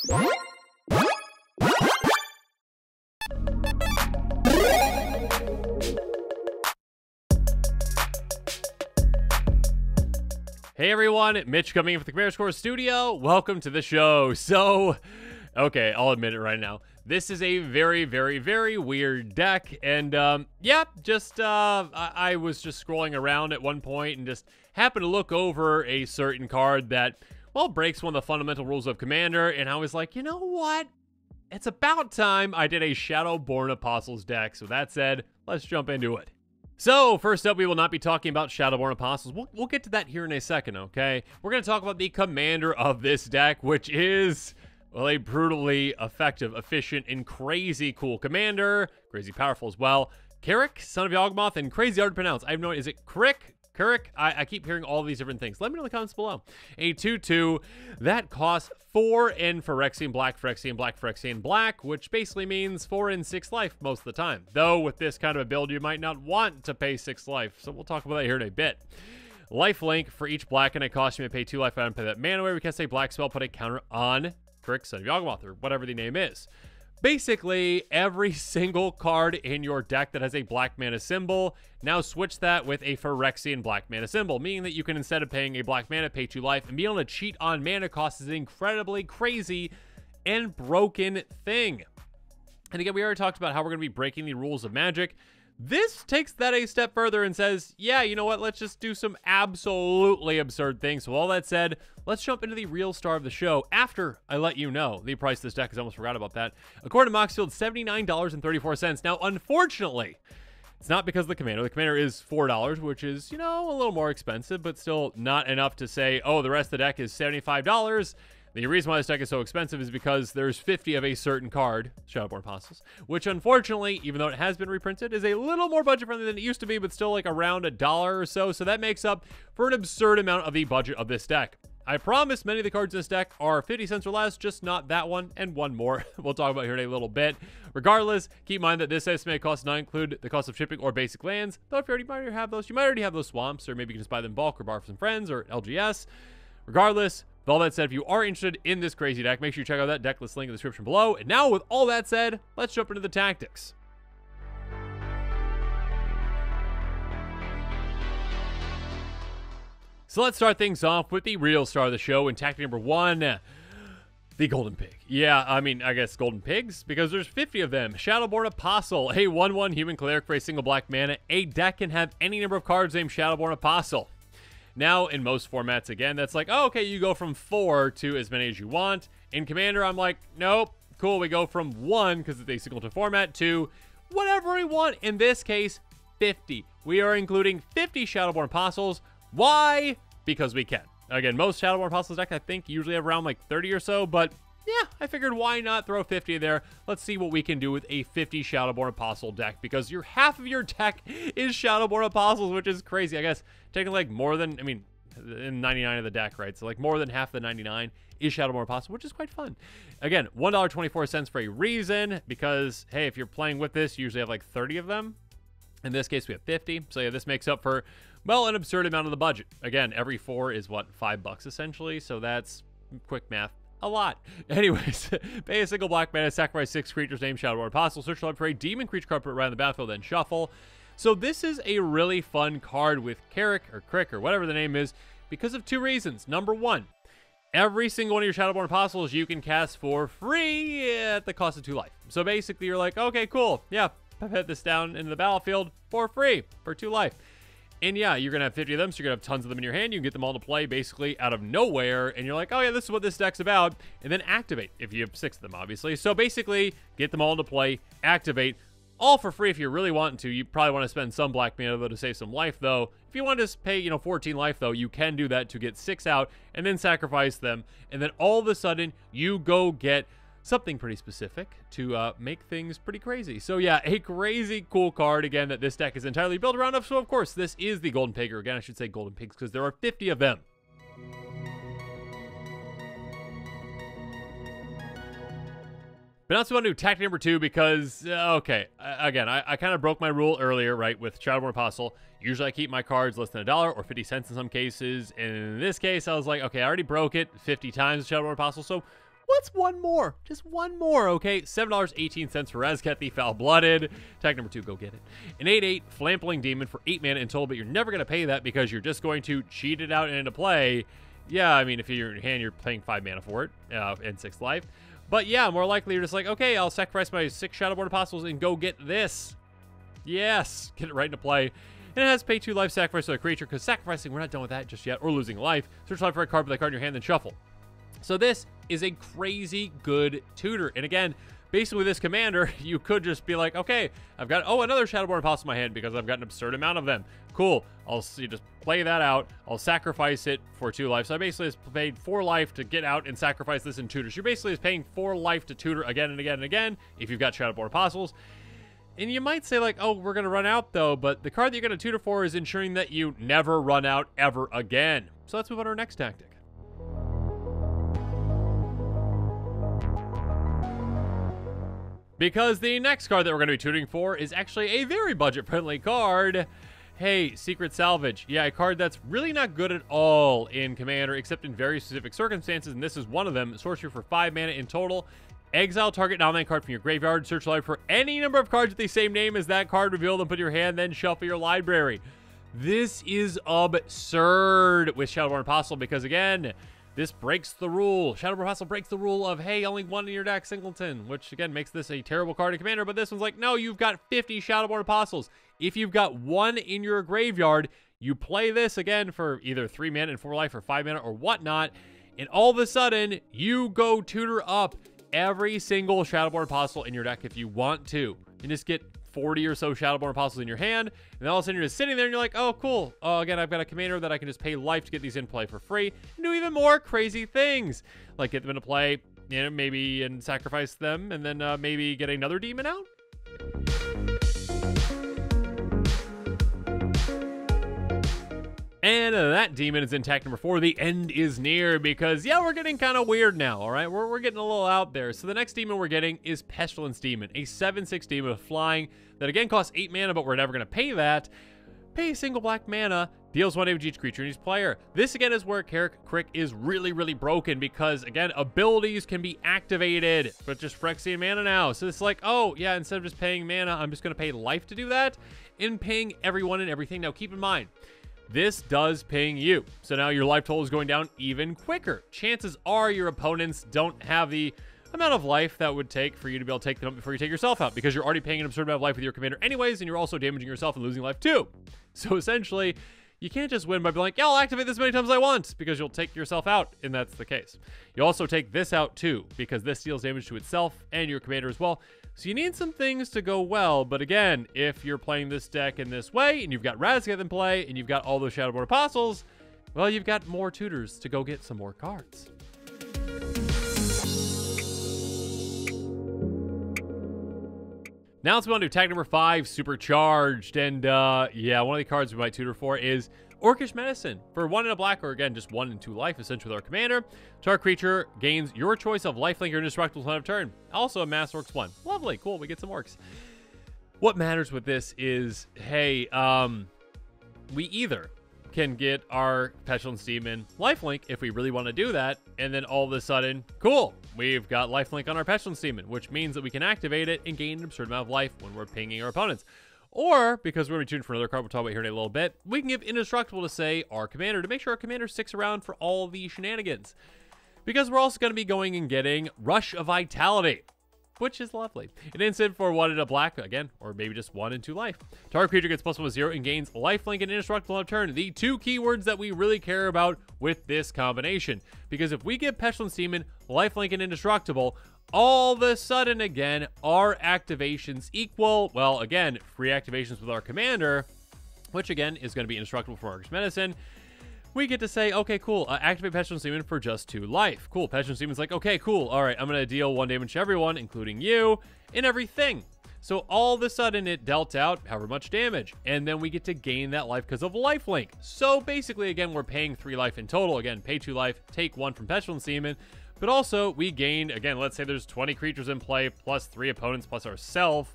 Hey everyone, Mitch coming in from the Commander Score Studio. Welcome to the show. So, okay, I'll admit it right now. This is a very, very, very weird deck. And, yeah, just, I was just scrolling around at one point and just happened to look over a certain card that, well, breaks one of the fundamental rules of Commander. And I was like, you know what? It's about time I did a Shadowborn Apostles deck. So that said, let's jump into it. So, first up, we will not be talking about Shadowborn Apostles. We'll get to that here in a second, okay? We're going to talk about the commander of this deck, which is, well, a brutally effective, efficient, and crazy cool commander. Crazy powerful as well. Carrick, Son of Yawgmoth, and crazy hard to pronounce. I have no idea. Is it Crick? Kirk? I keep hearing all these different things. Let me know in the comments below. A 2/2 that costs 4 in Phyrexian Black, Phyrexian Black, Phyrexian Black, which basically means 4 and 6 life most of the time. Though with this kind of a build, you might not want to pay 6 life, so we'll talk about that here in a bit. Lifelink for each black, and it costs you to pay 2 life. I don't pay that mana away. We can say black spell, put a counter on Crick, Son of Yawgmoth, or whatever the name is. Basically, every single card in your deck that has a black mana symbol, now switch that with a Phyrexian black mana symbol, meaning that you can, instead of paying a black mana, pay 2 life, and be able to cheat on mana cost is an incredibly crazy and broken thing. And again, we already talked about how we're going to be breaking the rules of Magic. This takes that a step further and says, yeah, you know what, let's just do some absolutely absurd things. So all that said, let's jump into the real star of the show after I let you know the price of this deck, because I almost forgot about that. According to Moxfield, $79.34. Now, unfortunately, it's not because of the commander. The commander is $4, which is, you know, a little more expensive, but still not enough to say, oh, the rest of the deck is $75. The reason why this deck is so expensive is because there's 50 of a certain card, Shadowborn Apostles, which unfortunately, even though it has been reprinted, is a little more budget-friendly than it used to be, but still like around $1 or so. So that makes up for an absurd amount of the budget of this deck. I promise many of the cards in this deck are 50 cents or less, just not that one and one more. We'll talk about here in a little bit. Regardless, keep in mind that this estimated cost does not include the cost of shipping or basic lands, though if you might already have those, you might already have those swamps, or maybe you can just buy them in bulk or borrow from friends or LGS. Regardless, with all that said, if you are interested in this crazy deck, make sure you check out that deck list link in the description below. And now, with all that said, let's jump into the tactics. So let's start things off with the real star of the show, and tactic number 1, the Golden Pig. Yeah, I mean, I guess Golden Pigs, because there's 50 of them. Shadowborn Apostle, a 1/1 human cleric for a single black mana. A deck can have any number of cards named Shadowborn Apostle. Now, in most formats, again, that's like, oh, okay, you go from 4 to as many as you want. In Commander, I'm like, nope, cool, we go from 1, because it's a singleton format, to whatever we want. In this case, 50. We are including 50 Shadowborn Apostles. Why? Because we can. Again, most Shadowborn Apostles deck, I think, usually have around like 30 or so, but yeah, I figured why not throw 50 in there. Let's see what we can do with a 50 Shadowborn Apostle deck, because half of your deck is Shadowborn Apostles, which is crazy. I guess taking like more than, I mean, in 99 of the deck, right? So like more than half the 99 is Shadowborn Apostle, which is quite fun. Again, $1.24 for a reason, because hey, if you're playing with this, you usually have like 30 of them. In this case, we have 50. So yeah, this makes up for, well, an absurd amount of the budget. Again, every 4 is what, $5 essentially. So that's quick math. A lot. Anyways, pay a single black mana, sacrifice 6 creatures named Shadowborn Apostle, search library for a demon creature card, put it around the battlefield, then shuffle. So this is a really fun card with Carrick or Crick or whatever the name is, because of 2 reasons. Number 1, every single one of your Shadowborn Apostles you can cast for free at the cost of 2 life. So basically you're like, okay, cool. Yeah, put this down into the battlefield for free for 2 life. And yeah, you're going to have 50 of them, so you're going to have tons of them in your hand. You can get them all to play basically out of nowhere, and you're like, oh yeah, this is what this deck's about, and then activate, if you have 6 of them, obviously. So basically, get them all into play, activate, all for free if you really want to. You probably want to spend some black mana, though, to save some life, though. If you want to pay, 14 life, though, you can do that to get 6 out, and then sacrifice them, and then all of a sudden, you go get something pretty specific to make things pretty crazy. So yeah, a crazy cool card, again, that this deck is entirely built around. So of course, this is the Golden Pig, or again, I should say Golden Pigs, because there are 50 of them. But now let's move on to tactic number 2, because, okay, again, I kind of broke my rule earlier, right, with Shadowborn Apostle. Usually I keep my cards less than $1 or 50 cents in some cases, and in this case, I was like, okay, I already broke it 50 times with Shadowborn Apostle, so What's one more? Just one more, okay? $7.18 for Razket the Foul-Blooded. Attack number 2, go get it. An 8/8 Flampling Demon for 8 mana in total, but you're never going to pay that because you're just going to cheat it out into play. Yeah, I mean, if you're in your hand, you're paying 5 mana for it and 6 life. But yeah, more likely you're just like, okay, I'll sacrifice my 6 Shadowborn Apostles and go get this. Yes, get it right into play. And it has pay 2 life, sacrifice to a creature, because sacrificing, we're not done with that just yet, or losing life. Search life for a card with that card in your hand, then shuffle. So this is a crazy good tutor. And again, basically with this commander, you could just be like, okay, I've got, another Shadowborn Apostle in my hand because I've got an absurd amount of them. Cool. I'll see, just play that out. I'll sacrifice it for 2 life. So I basically just paid 4 life to get out and sacrifice this in tutors. You're basically just paying 4 life to tutor again and again and again if you've got Shadowborn Apostles. And you might say like, oh, we're going to run out though, but the card that you're going to tutor for is ensuring that you never run out ever again. So let's move on to our next tactic. Because the next card that we're going to be tutoring for is actually a very budget-friendly card. Hey, Secret Salvage. Yeah, a card that's really not good at all in Commander, except in very specific circumstances, and this is one of them. Sorcery for 5 mana in total. Exile target non-land card from your graveyard. Search library for any number of cards with the same name as that card. Reveal them, put in your hand, then shuffle your library. This is absurd with Shadowborn Apostle because, again, this breaks the rule. Shadowborn Apostle breaks the rule of, hey, only 1 in your deck, singleton, which, again, makes this a terrible card in Commander, but this one's like, no, you've got 50 Shadowborn Apostles. If you've got 1 in your graveyard, you play this, again, for either 3 mana and 4 life or 5 mana or whatnot, and all of a sudden, you go tutor up every single Shadowborn Apostle in your deck if you want to, and just get 40 or so Shadowborn Apostles in your hand, and then all of a sudden you're just sitting there and you're like, oh, cool. Again, I've got a commander that I can just pay life to get these in play for free and do even more crazy things, like get them into play, you know, maybe and sacrifice them, and then maybe get another demon out. And that demon is in attack number 4. The end is near because, yeah, we're getting kind of weird now, all right? We're getting a little out there. So the next demon we're getting is Pestilence Demon, a 7/6 demon with flying that, again, costs 8 mana, but we're never going to pay that. Pay a single black mana, deals 1 damage to each creature in each player. This, again, is where Crick is really, really broken because, again, abilities can be activated, but just Phyrexian mana now. So it's like, oh, yeah, instead of just paying mana, I'm just going to pay life to do that and paying everyone and everything. Now, keep in mind, this does ping you. So now your life total is going down even quicker. Chances are your opponents don't have the amount of life that would take for you to be able to take them up before you take yourself out because you're already paying an absurd amount of life with your commander anyways, and you're also damaging yourself and losing life too. So essentially, you can't just win by being like, yeah, I'll activate this as many times as I want because you'll take yourself out, and that's the case. You also take this out too because this deals damage to itself and your commander as well. So you need some things to go well, but again, if you're playing this deck in this way, and you've got Razket in play, and you've got all those Shadowborn Apostles, well, you've got more tutors to go get some more cards. Now let's move on to tag number 5, Supercharged, and yeah, one of the cards we might tutor for is Orcish Medicine. For 1 and a black, or again, just 1 and 2 life, essentially with our commander. Target creature gains your choice of lifelink or indestructible until end of turn. Also a mass orcs 1. Lovely, cool, we get some orcs. What matters with this is, hey, we either can get our Pestilence Demon lifelink if we really want to do that, and then all of a sudden, cool, we've got lifelink on our Pestilence Demon, which means that we can activate it and gain an absurd amount of life when we're pinging our opponents. Or, because we're going to be tuned for another card we'll talk about here in a little bit, we can give Indestructible to, say, our commander to make sure our commander sticks around for all the shenanigans. Because we're also going to be going and getting Rush of Vitality, which is lovely. An instant for 1 and a black, again, or maybe just 1 and 2 life. Target creature gets +1/+0 and gains lifelink and Indestructible on turn. The 2 keywords that we really care about with this combination. Because if we give Pestilence Demon lifelink and Indestructible, all of a sudden, again, our activations equal, well, again, free activations with our commander, which, again, is going to be Indestructible for Orcish Medicine. We get to say, okay, cool, activate Pestilence Demon for just 2 life. Cool, Pestilence Demon's like, okay, cool, all right, I'm going to deal 1 damage to everyone, including you, and everything. So all of a sudden, it dealt out however much damage, and then we get to gain that life because of lifelink. So basically, again, we're paying 3 life in total. Again, pay 2 life, take 1 from Pestilence Demon. But also, we gain, again, let's say there's 20 creatures in play, plus 3 opponents, plus ourselves.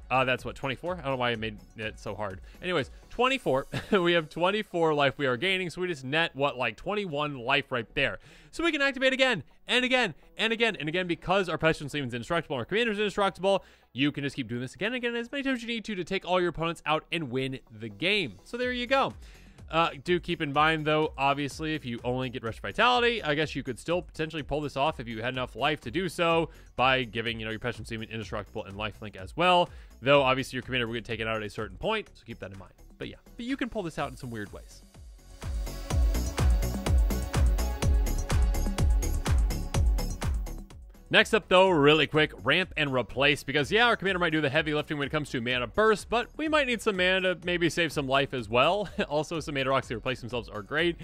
That's what, 24? I don't know why I made it so hard. Anyways, 24. We have 24 life we are gaining, so we just net, what, like 21 life right there. So we can activate again, and again, and again, and again, because our Pestilence Demon is indestructible and our Commander is indestructible, you can just keep doing this again and again as many times as you need to take all your opponents out and win the game. So there you go. Do keep in mind, though, obviously, if you only get Rush Vitality, I guess you could still potentially pull this off if you had enough life to do so by giving, your Pestilence Demon indestructible and lifelink as well. Though, obviously, your commander will get taken out at a certain point, so keep that in mind. But yeah, but you can pull this out in some weird ways. Next up, though, really quick, ramp and replace, because yeah, our commander might do the heavy lifting when it comes to mana burst, but we might need some mana to maybe save some life as well. Also, some mana rocks to replace themselves are great.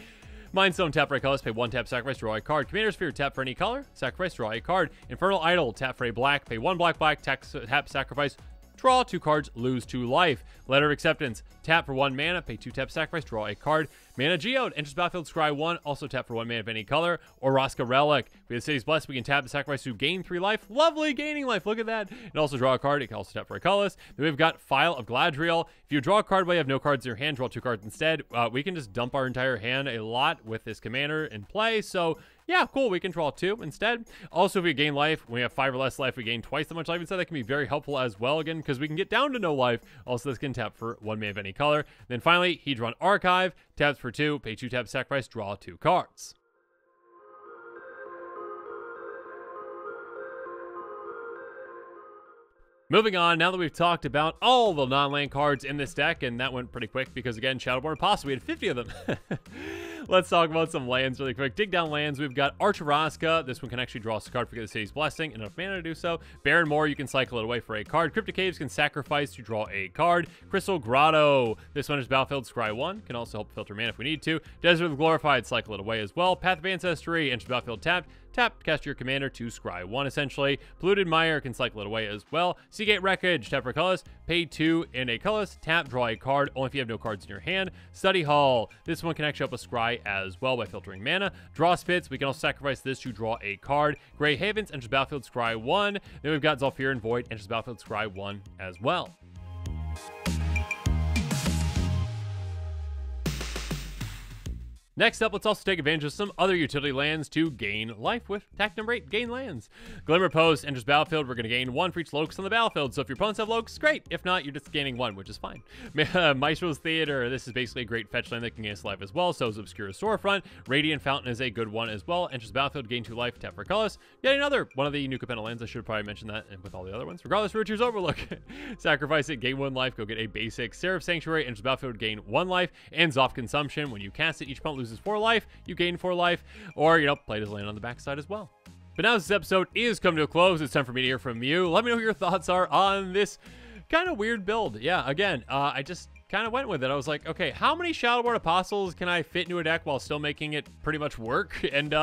Mind Stone, tap for a color, pay 1 tap, sacrifice, draw a card. Commander Sphere, tap for any color, sacrifice, draw a card. Infernal Idol, tap for a black, pay 1 black, tap, sacrifice, draw 2 cards, lose 2 life. Letter of Acceptance, tap for 1 mana, pay 2 tap, sacrifice, draw a card. Mana Geode, enters battlefield, scry 1, also tap for 1 mana of any color. Oraska Relic, if we have City's Blessed, we can tap the sacrifice to gain 3 life. Lovely, gaining life, look at that. And also draw a card, you can also tap for a colorless. Then we've got File of Gladriel. If you draw a card while you have no cards in your hand, draw 2 cards instead. We can just dump our entire hand a lot with this commander in play, so yeah, cool, we can draw 2 instead. Also, if we gain life, when we have 5 or less life, we gain twice that much life instead. That can be very helpful as well, again, because we can get down to no life. Also, this can tap for 1 mana of any color. Then finally, Hedron Archive, taps for 2, pay 2 tap, sacrifice, draw 2 cards. Moving on, now that we've talked about all the non-land cards in this deck, and that went pretty quick because, again, Shadowborn Apostle, we had 50 of them. Let's talk about some lands really quick. Dig down lands, we've got Archeraska. This one can actually draw us a card for the City's Blessing, enough mana to do so. Baron Moor, you can cycle it away for a card. Cryptic Caves can sacrifice to draw a card. Crystal Grotto, this one is battlefield, scry 1, can also help filter mana if we need to. Desert of the Glorified, cycle it away as well. Path of Ancestry, enters battlefield tapped. Tap, cast your commander to scry 1, essentially. Polluted Mire can cycle it away as well. Seagate Wreckage, tap for colors, pay 2 and a colorless, tap, draw a card, only if you have no cards in your hand. Study Hall, this one can actually help us scry as well by filtering mana. Draw Spits, we can also sacrifice this to draw a card. Grey Havens, enters battlefield, scry 1. Then we've got Zhalfirin Void, enters battlefield, scry 1 as well. Next up, let's also take advantage of some other utility lands to gain life with tack number 8, gain lands. Glimmer Post enters battlefield. We're going to gain 1 for each locust on the battlefield. So if your opponents have locusts, great. If not, you're just gaining 1, which is fine. Maestro's Theater, this is basically a great fetch land that can gain us life as well. So is Obscure Storefront. Radiant Fountain is a good one as well. Enters battlefield, gain 2 life, tap for colors. Yet another one of the new Capenna lands. I should have probably mentioned that with all the other ones. Regardless, Richard's Overlook. Sacrifice it, gain 1 life, go get a basic. Seraph Sanctuary, enters battlefield, gain 1 life. And Zoff Consumption, when you cast it, each opponent loses 4 life. You gain 4 life, or, play this land on the backside as well. But now this episode is coming to a close. It's time for me to hear from you. Let me know what your thoughts are on this kind of weird build. Yeah, again, I just kind of went with it. I was like, okay, how many Shadowborn Apostles can I fit into a deck while still making it pretty much work? And,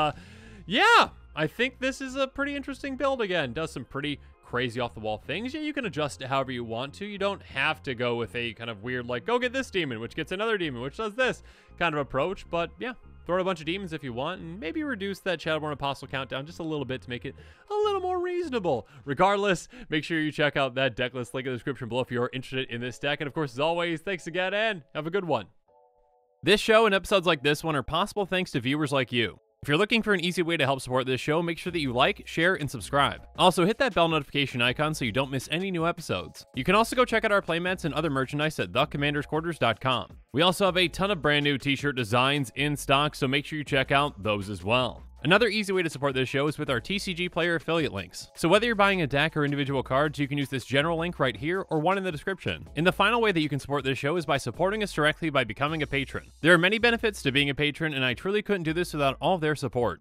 yeah, I think this is a pretty interesting build again. Does some pretty crazy off-the-wall things. Yeah, you can adjust it however you want to. You don't have to go with a kind of weird, like, go get this demon, which gets another demon, which does this kind of approach. But, yeah. Throw in a bunch of demons if you want, and maybe reduce that Shadowborn Apostle count down just a little bit to make it a little more reasonable. Regardless, make sure you check out that deck list link in the description below if you're interested in this deck. And of course, as always, thanks again, and have a good one. This show and episodes like this one are possible thanks to viewers like you. If you're looking for an easy way to help support this show, make sure that you like, share, and subscribe. Also, hit that bell notification icon so you don't miss any new episodes. You can also go check out our playmats and other merchandise at thecommandersquarters.com. We also have a ton of brand new t-shirt designs in stock, so make sure you check out those as well. Another easy way to support this show is with our TCG Player affiliate links. So whether you're buying a deck or individual cards, you can use this general link right here or one in the description. And the final way that you can support this show is by supporting us directly by becoming a patron. There are many benefits to being a patron, and I truly couldn't do this without all of their support.